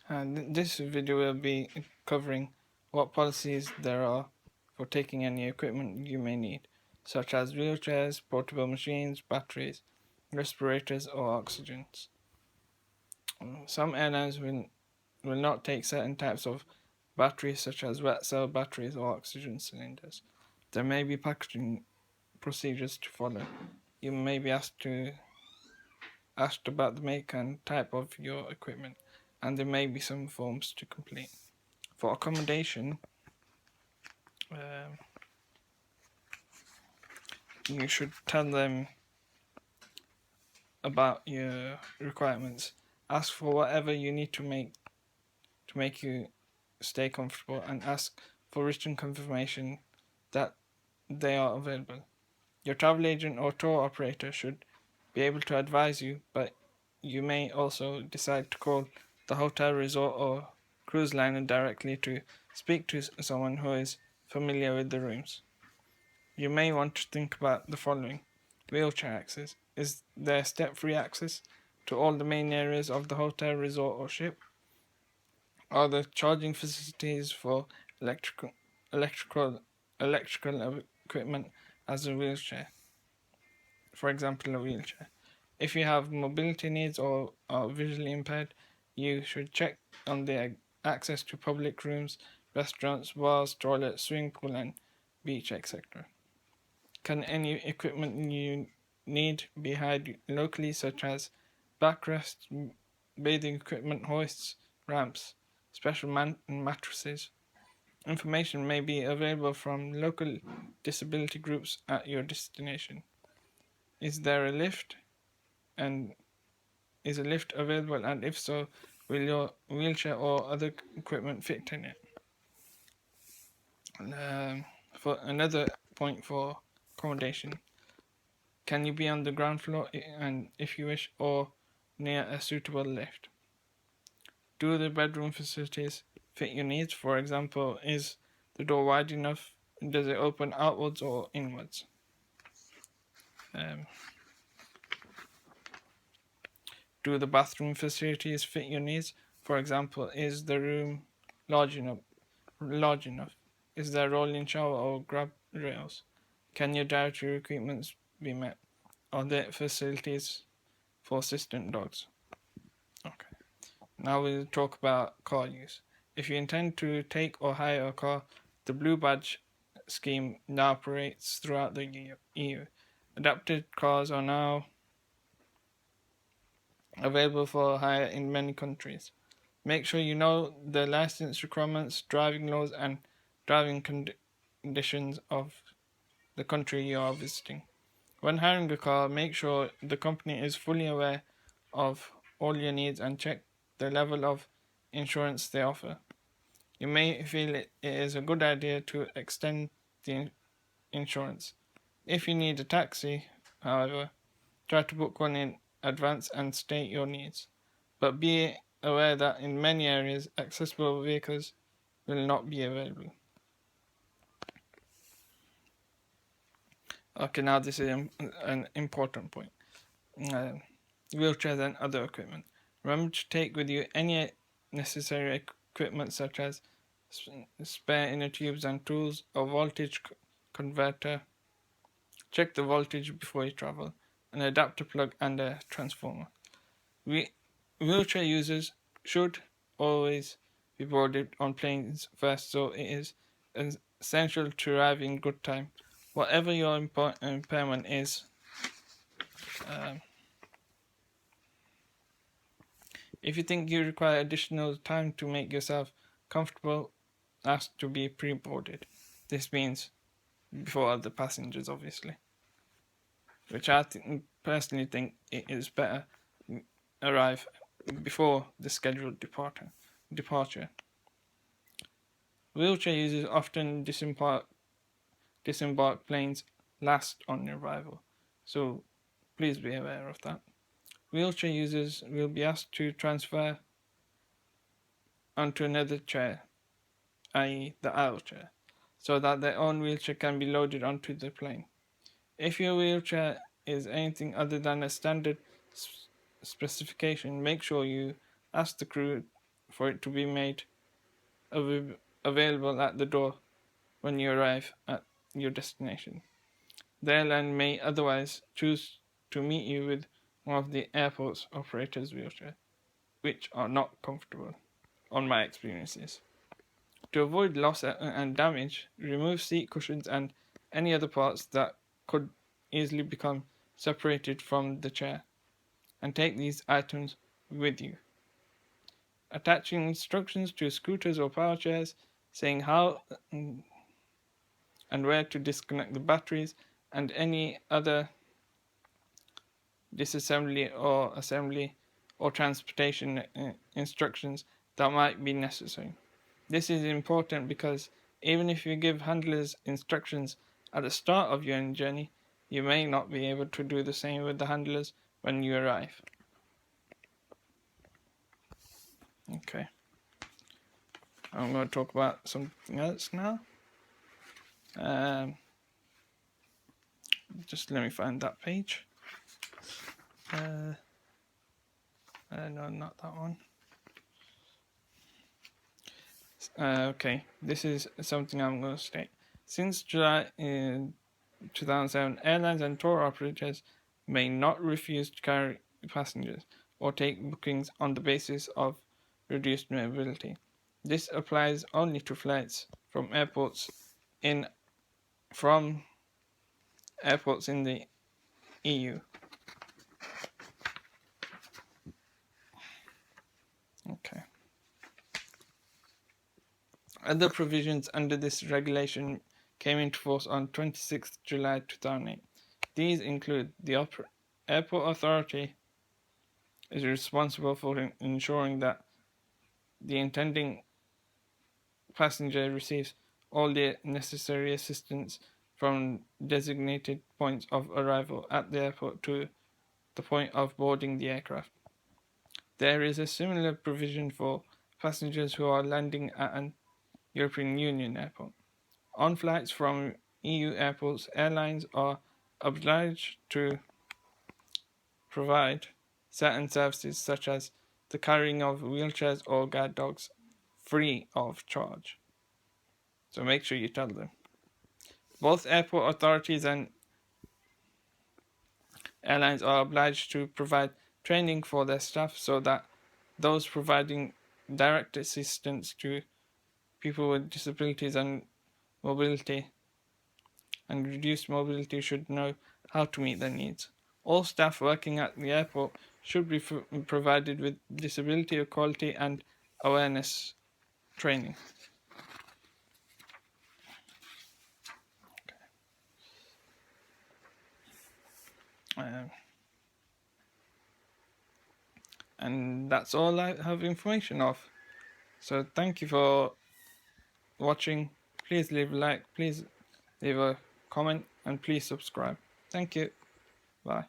And this video will be covering what policies there are for taking any equipment you may need, such as wheelchairs, portable machines, batteries, respirators, or oxygens. Some airlines will not take certain types of batteries, such as wet cell batteries or oxygen cylinders. There may be packaging procedures to follow. You may be asked about the make and type of your equipment, and there may be some forms to complete. For accommodation, you should tell them about your requirements. Ask for whatever you need to make you stay comfortable, and ask for written confirmation that they are available. Your travel agent or tour operator should be able to advise you, but you may also decide to call the hotel, resort, or cruise liner directly to speak to someone who is familiar with the rooms. You may want to think about the following: wheelchair access. Is there step-free access to all the main areas of the hotel, resort, or ship? Are there charging facilities for electrical equipment as a wheelchair? For example, a wheelchair. If you have mobility needs or are visually impaired, you should check on the access to public rooms, restaurants, bars, toilets, swimming pool, and beach, etc. Can any equipment you need be hired locally, such as backrests, bathing equipment, hoists, ramps, special mattresses? Information may be available from local disability groups at your destination. Is there a lift? And is a lift available? And if so, will your wheelchair or other equipment fit in it? For another point for accommodation, can you be on the ground floor, and if you wish, or near a suitable lift? Do the bedroom facilities fit your needs? For example, is the door wide enough? Does it open outwards or inwards? Do the bathroom facilities fit your needs? For example, is the room large enough? Is there a rolling shower or grab rails? Can your dietary requirements be met? Are there facilities for assistant dogs? Okay. Now we'll talk about car use. If you intend to take or hire a car, the Blue Badge scheme now operates throughout the EU. Adapted cars are now available for hire in many countries. Make sure you know the license requirements, driving laws, and driving conditions of the country you are visiting. When hiring a car, make sure the company is fully aware of all your needs and check the level of insurance they offer. You may feel it is a good idea to extend the insurance. If you need a taxi, however, try to book one in advance and state your needs. But be aware that in many areas, accessible vehicles will not be available. Okay, now this is an important point. Wheelchairs and other equipment. Remember to take with you any necessary equipment such as spare inner tubes and tools, a voltage converter. Check the voltage before you travel, an adapter plug, and a transformer. Wheelchair users should always be boarded on planes first, so it is essential to arrive in good time. Whatever your impairment is, if you think you require additional time to make yourself comfortable, ask to be pre-boarded. This means before other passengers, obviously. Which I personally think it is better arrive before the scheduled departure. Wheelchair users often disembark planes last on arrival, so please be aware of that. Wheelchair users will be asked to transfer onto another chair, i.e. the aisle chair, so that their own wheelchair can be loaded onto the plane. If your wheelchair is anything other than a standard specification, make sure you ask the crew for it to be made available at the door when you arrive at your destination. The airline may otherwise choose to meet you with one of the airport's operators' wheelchairs, which are not comfortable, on my experiences. To avoid loss and damage, remove seat cushions and any other parts that could easily become separated from the chair, and take these items with you. Attaching instructions to scooters or power chairs, saying how and where to disconnect the batteries, and any other disassembly or assembly or transportation instructions that might be necessary. This is important because even if you give handlers instructions at the start of your journey, you may not be able to do the same with the handlers when you arrive. Okay. I'm going to talk about something else now. Just let me find that page. No, not that one. Okay, this is something I'm going to state. Since July 2007, airlines and tour operators may not refuse to carry passengers or take bookings on the basis of reduced mobility. This applies only to flights from airports in the EU. Okay. Other provisions under this regulation came into force on 26 July 2008. These include the airport authority is responsible for ensuring that the intending passenger receives all the necessary assistance from designated points of arrival at the airport to the point of boarding the aircraft. There is a similar provision for passengers who are landing at an European Union airport. On flights from EU airports, airlines are obliged to provide certain services such as the carrying of wheelchairs or guide dogs free of charge. So make sure you tell them. Both airport authorities and airlines are obliged to provide training for their staff so that those providing direct assistance to people with disabilities and mobility and reduced mobility should know how to meet their needs. All staff working at the airport should be provided with disability equality and awareness training. And that's all I have information of. So thank you for watching. Please leave a like, please leave a comment, and please subscribe. Thank you. Bye.